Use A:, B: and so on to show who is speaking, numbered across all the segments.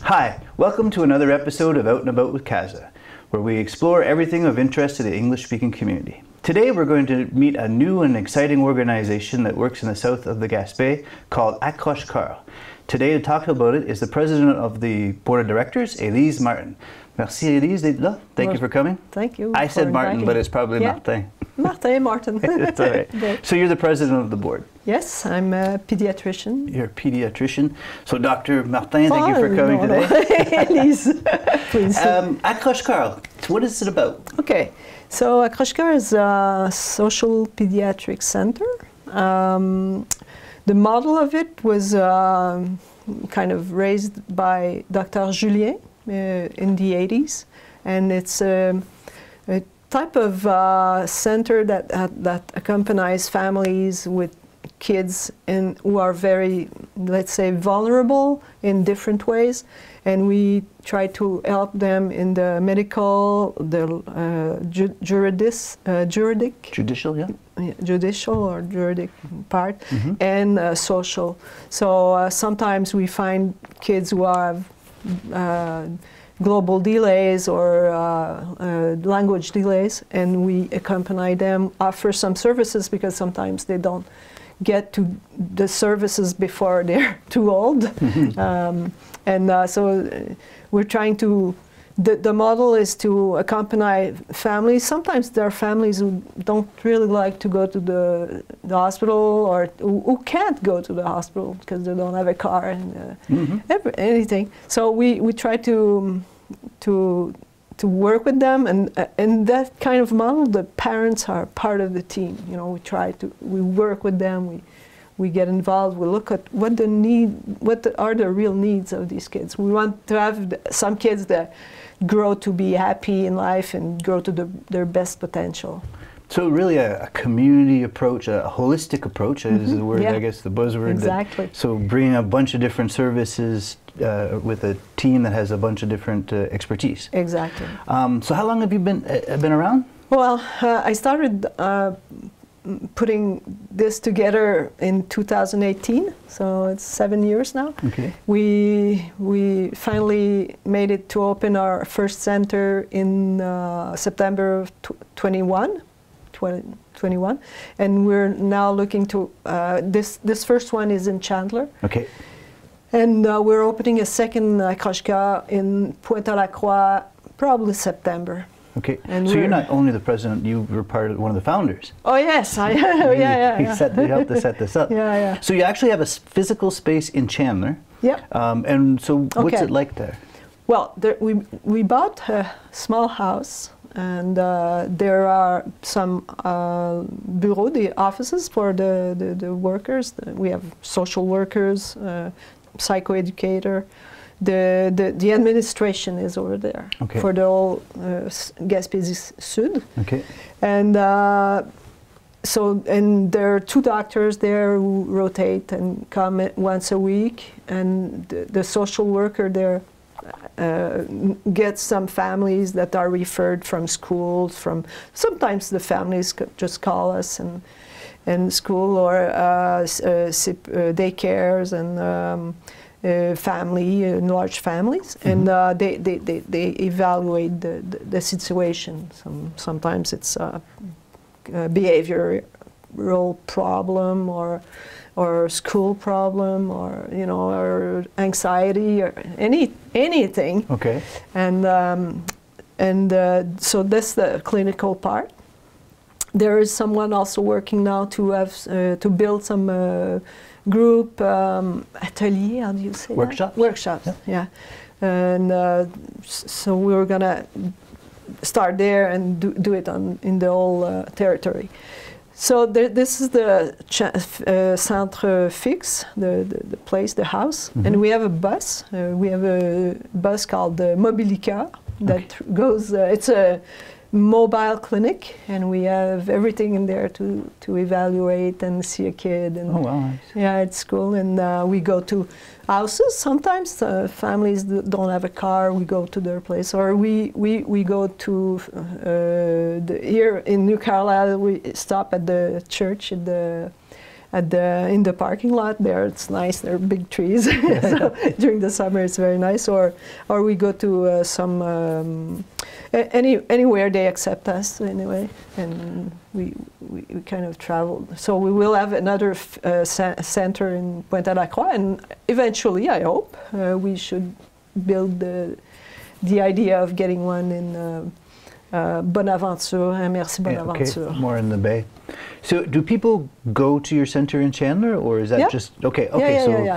A: Hi, welcome to another episode of Out and About with CAZA, where we explore everything of interest to the English-speaking community. Today we're going to meet a new and exciting organization that works in the south of the Gaspé called Accroche-Cœur. Today to talk about it is the president of the board of directors, Élise Martin. Merci Élise d'être là. Thank you for coming.
B: Thank you.
A: I said Martin, but it's probably Martin.
B: Martin.
A: It's all right. So you're the president of the board?
B: Yes, I'm a pediatrician.
A: You're a pediatrician. So Dr. Martin, thank you for coming today.
B: Élise, please.
A: Accroche-Cœur, what is it about?
B: Okay, so Accroche-Cœur is a social pediatric center. The model of it was kind of raised by Dr. Julien in the 80s, and it's a type of center that accompanies families with kids who are very, let's say, vulnerable in different ways, and we try to help them in the medical, the judicial or juridic part, and social. So sometimes we find kids who have global delays or language delays, and we accompany them, offer some services because sometimes they don't get to the services before they're too old. So we're trying to, the model is to accompany families. Sometimes there are families who don't really like to go to the hospital, or who can't go to the hospital because they don't have a car and anything. So we try to work with them, and in that kind of model, the parents are part of the team. You know, we work with them, we get involved, we look at what are the real needs of these kids. We want to have some kids that grow to be happy in life and grow to their best potential.
A: So really a community approach, a holistic approach is the word, I guess, the buzzword.
B: Exactly.
A: So bringing a bunch of different services with a team that has a bunch of different expertise.
B: Exactly.
A: So how long have you been around?
B: Well, I started putting this together in 2018, so it's 7 years now. Okay. We finally made it to open our first center in September of 2021, and we're now looking to this first one is in Chandler. Okay. And we're opening a second Accroche-Cœur in Pointe-à-la-Croix, probably September.
A: Okay, and so you're not only the president, you were one of the founders.
B: Oh yes,
A: You helped to set this up. So you actually have a physical space in Chandler. Yeah. And so what's it like there? Well,
B: we bought a small house, and there are some bureaux, the offices for the workers. We have social workers, psychoeducator. The administration is over there for the whole Gaspésie Sud. Okay. And and there are 2 doctors there who rotate and come once a week, and the social worker there gets some families that are referred from schools. Sometimes the families just call us and school or daycares and large families, and they evaluate the situation. Sometimes it's a behavioral problem or school problem, or or anxiety, or anything. Okay. And so that's the clinical part. There is someone also working now to have to build some group atelier, how do you say
A: workshops?
B: That? Workshops, yeah. And so we were gonna start there and do it in the whole territory. So this is the Centre Fixe, the place, the house, and we have a bus. We have a bus called the Mobilicœur that goes. It's a mobile clinic, and we have everything in there to evaluate and see a kid. And
A: oh wow! Nice.
B: Yeah, it's cool. And we go to houses. Sometimes families don't have a car. We go to their place, or we go to here in New Carlisle. We stop at the church at the in the parking lot there. It's nice. There are big trees. So during the summer, it's very nice. Or we go to some anywhere they accept us anyway, and we kind of travel. So we will have another center in Pointe-à-la-Croix, and eventually, I hope, we should build the idea of getting one in Bonaventure, Merci Bonaventure.
A: Okay, more in the Bay. So do people go to your center in Chandler, or is that just okay?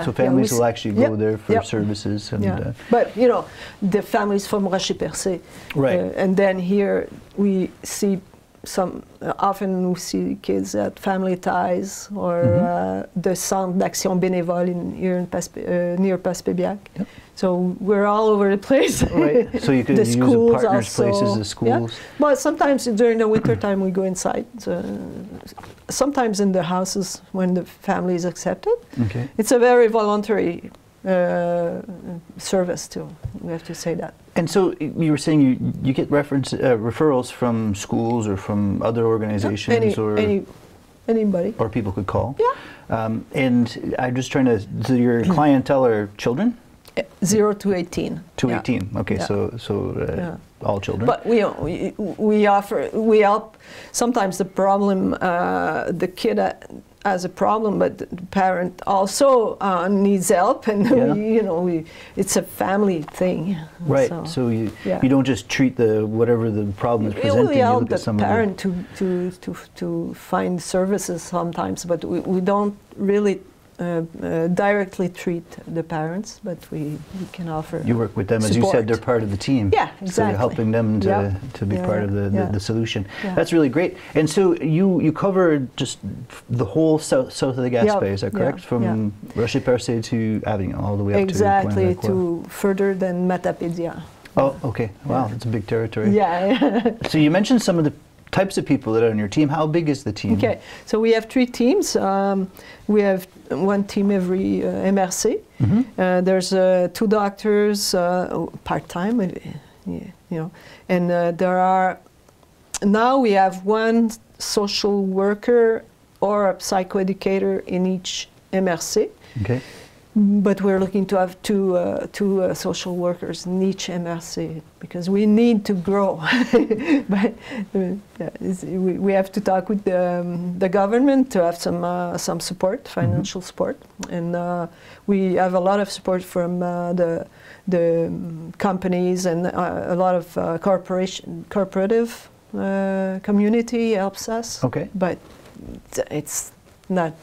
A: So families will actually go there for services, and
B: but you know, the families from Rocher-Percé,
A: right?
B: And then here we see some. Often we see kids at Family Ties or the Centre d'Action Bénévole here in near Passepébiac. Yep. So we're all over the place.
A: Right. So you can use the partners' places, the schools.
B: Yeah. But sometimes during the winter time we go inside. Sometimes in the houses when the family is accepted.
A: Okay.
B: It's a very voluntary service too. We have to say that.
A: And so you were saying you get referrals from schools or from other organizations
B: anybody.
A: Or people could call.
B: Yeah.
A: And I'm just trying to. So your clientele are children?
B: 0 to 18.
A: To 18. Okay, so all children.
B: But we help. Sometimes the problem, the kid has a problem, but the parent also needs help, and it's a family thing.
A: Right. So you don't just treat whatever the problem is presenting.
B: We help the parent to find services sometimes, but we don't really directly treat the parents, but we can offer. You
A: work with them,
B: support.
A: As you said, they're part of the team.
B: Yeah, exactly.
A: So you're helping them to be part of the solution. Yeah. That's really great. And so you cover just the whole south of the Gaspé, is that correct? From Rocher-Percé to Avignon, all the way up
B: to further than Matapédia.
A: Oh, okay. Wow, that's a big territory.
B: Yeah.
A: So you mentioned some of the types of people that are on your team. How big is the team?
B: Okay, so we have 3 teams. We have one team every MRC. There's 2 doctors, part-time, and there are, now we have 1 social worker or a psychoeducator in each MRC.
A: Okay.
B: But we're looking to have two social workers in each MRC because we need to grow. But we have to talk with the government to have some support, financial support, and we have a lot of support from the companies, and a lot of cooperative community helps us.
A: Okay.
B: But it's not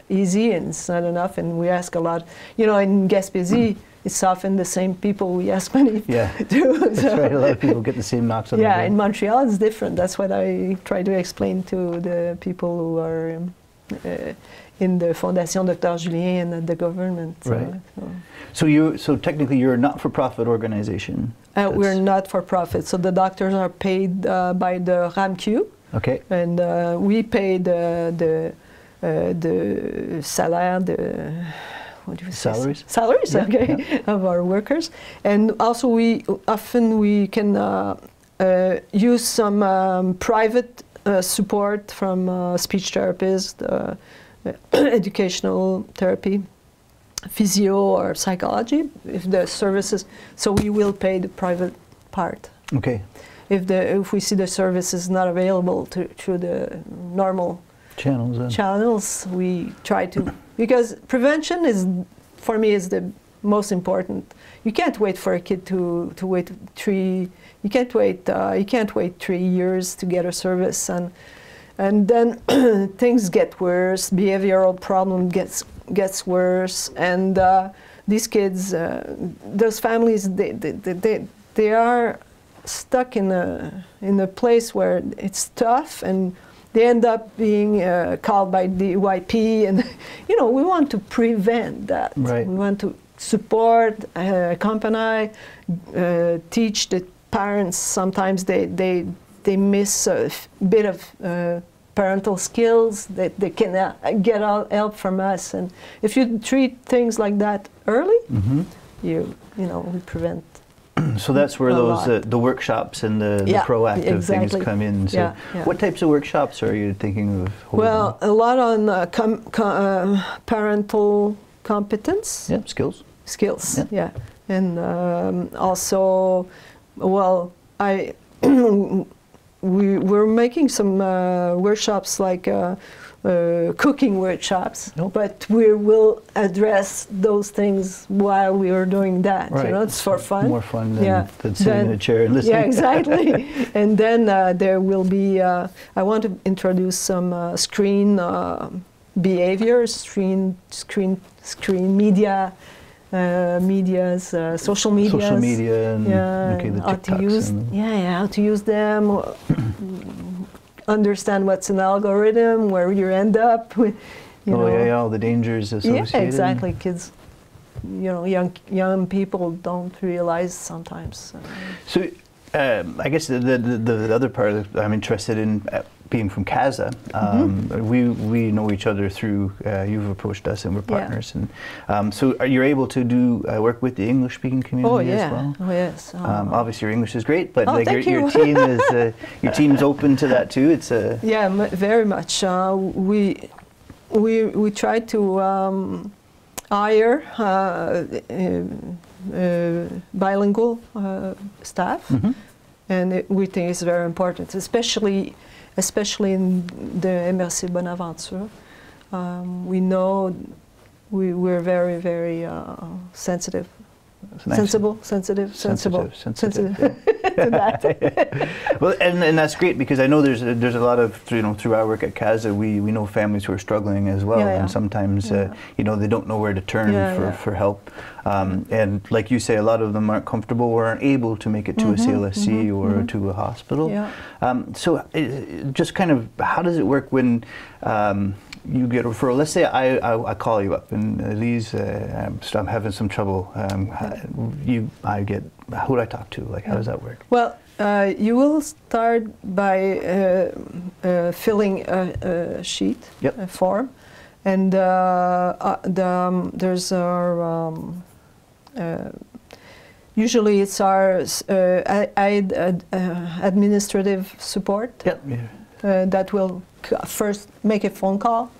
B: easy, and it's not enough, and we ask a lot. You know, in Gaspésie, it's often the same people we ask money to.
A: That's right. A lot of people get the same knocks on the door.
B: Yeah, in Montreal it's different. That's what I try to explain to the people who are in the Fondation Dr. Julien and at the government.
A: Right. So technically you're a not-for-profit organization.
B: We're not-for-profit. So the doctors are paid by the RAMQ.
A: Okay.
B: And we pay the salaire, what do you say?
A: Salaries?
B: Salaries, of our workers. And also we can use some private support from speech therapist, educational therapy, physio or psychology, if the services, so we will pay the private part.
A: Okay.
B: If we see the service is not available through the normal channels, we try to, because prevention is, for me, is the most important. You can't wait for a kid to wait you can't wait 3 years to get a service, and then things get worse, behavioral problem gets worse, and these kids, those families, they are stuck in a place where it's tough, and they end up being called by the YP, and we want to prevent that.
A: Right.
B: We want to support, accompany, teach the parents. Sometimes they miss a bit of parental skills that they can get help from us, and if you treat things like that early, we prevent
A: So that's where
B: A
A: those
B: lot.
A: the workshops and the
B: Yeah,
A: proactive things
B: exactly.
A: come in. So
B: Yeah, yeah.
A: what types of workshops are you thinking of holding?
B: Well, a lot on parental competence.
A: Yeah, skills.
B: Skills,
A: Yeah.
B: yeah. And also, well, we're making some workshops like cooking workshops,
A: Nope.
B: but we will address those things while we are doing that.
A: Right.
B: You know, it's for fun.
A: More fun than,
B: Yeah.
A: than sitting in a chair and listening.
B: Yeah, exactly. And then there will be, I want to introduce some screen behaviors, screen media, social medias.
A: Social media and
B: Yeah,
A: okay, the
B: how to
A: TikToks
B: use,
A: and
B: how to use them, understand what's an algorithm, where you end up with, you know.
A: yeah, all the dangers associated.
B: Yeah, exactly. Kids, you know, young people don't realize sometimes.
A: So I guess the other part that I'm interested in, being from CASA, we know each other through, you've approached us and we're partners.
B: Yeah.
A: And so are you able to do work with the English-speaking community as well?
B: Oh, yes.
A: Obviously your English is great, but
B: Oh,
A: like
B: thank
A: your
B: you.
A: team is, your team's open to that too? It's a...
B: Yeah, very much. We try to hire bilingual staff, and we think it's very important, especially in the MRC Bonaventure. We know we're very, very sensitive. Sensible to that.
A: Well, and that's great, because I know there's a lot of, you know, through our work at CASA, we know families who are struggling as well, and sometimes you know, they don't know where to turn for help, and like you say, a lot of them aren't comfortable or aren't able to make it to a CLSC or to a hospital. So just kind of, how does it work when you get a referral? Let's say I call you up and Elise, I'm having some trouble. Who do I talk to? Like, how does that work?
B: Well, you will start by filling a sheet, a form, and there's our usually it's our administrative support. That will first make a phone call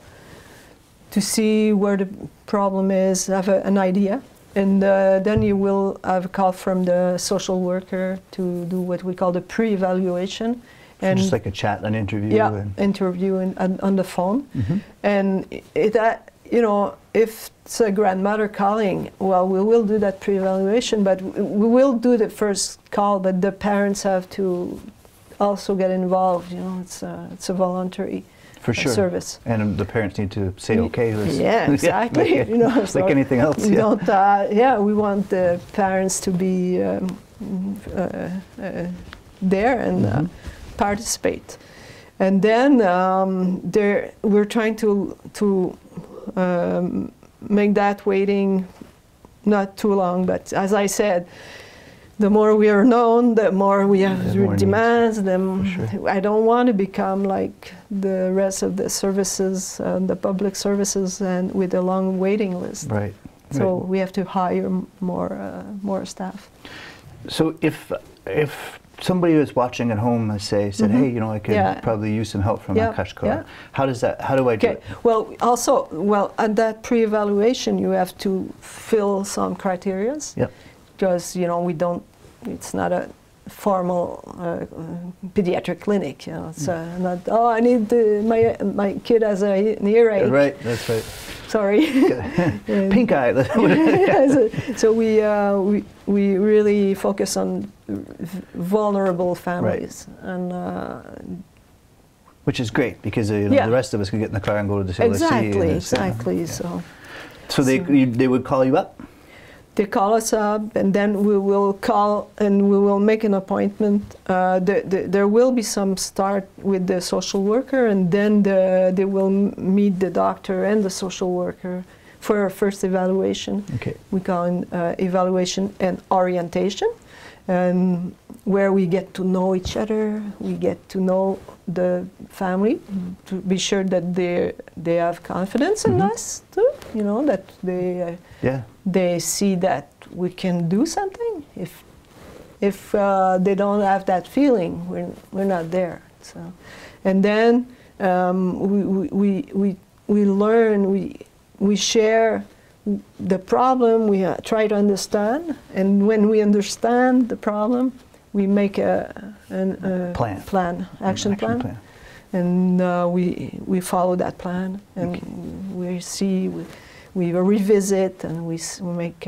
B: to see where the problem is, have an idea, and then you will have a call from the social worker to do what we call the pre-evaluation.
A: So just like a chat, an interview?
B: Yeah, interview on the phone. And you know, if it's a grandmother calling, well, we will do that pre-evaluation, but we will do the first call, but the parents have to also get involved. You know, it's a voluntary service.
A: And the parents need to say, okay, let's...
B: Yeah, exactly.
A: Like,
B: you know, so
A: like anything else.
B: We don't, we want the parents to be there and participate. And then we're trying to make that waiting not too long, but as I said, the more we are known, the more we have demands. I don't want to become like the rest of the services, the public services, and with a long waiting list.
A: Right.
B: So we have to hire more staff.
A: So if somebody was watching at home, let's say, said, hey, you know, I could probably use some help from Akashkar, how do I do it?
B: Well, at that pre-evaluation, you have to fill some criteria. Because, you know, it's not a formal pediatric clinic, you know. It's not, I need my kid has an earache.
A: Right, that's right.
B: Sorry.
A: Pink eye.
B: So we really focus on vulnerable families. And
A: which is great, because you know, the rest of us could get in the car and go to the CLSC.
B: Exactly.
A: So they would call you up?
B: They call us up, and then we will call and we will make an appointment. There will be some start with the social worker, and then they will meet the doctor and the social worker for a first evaluation. We call it evaluation and orientation, and where we get to know each other, we get to know the family, to be sure that they have confidence in us too. You know, that they see that we can do something. If If they don't have that feeling, we're not there. So, and then we learn, we share the problem, we try to understand, and when we understand the problem, we make a action plan. And we follow that plan, and we see, we revisit, and we make.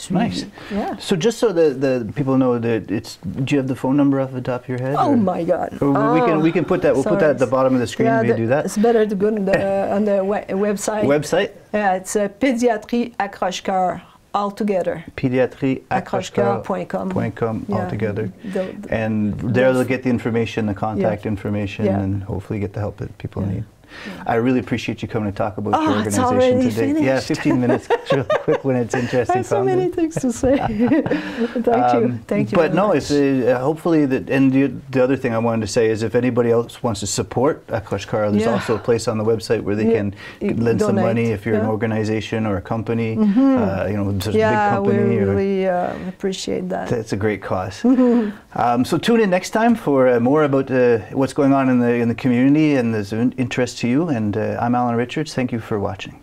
A: Nice.
B: Yeah.
A: So just so the people know that it's. Do you have the phone number off the top of your head?
B: Oh my God!
A: We can put that. We'll put that at the bottom of the screen. Will you do that?
B: It's better to go on the website.
A: Website?
B: Yeah, it's Pédiatrie Accroche-Cœur all together.
A: Pédiatrieaccroche-cœur.com all together. And there they'll get the information, the contact information, and hopefully get the help that people need. Yeah. I really appreciate you coming to talk about your organization today.
B: Finished.
A: Yeah, 15 minutes, real quick when it's interesting.
B: I have so many things to say. Thank you.
A: But no, it's hopefully that. And the other thing I wanted to say is, if anybody else wants to support Accroche-Cœur, there's also a place on the website where they can lend some money if you're an organization or a company. You know, such a big company.
B: We really appreciate that.
A: It's a great cause. So tune in next time for more about what's going on in the community and there's interest to you. And I'm Alan Richards. Thank you for watching.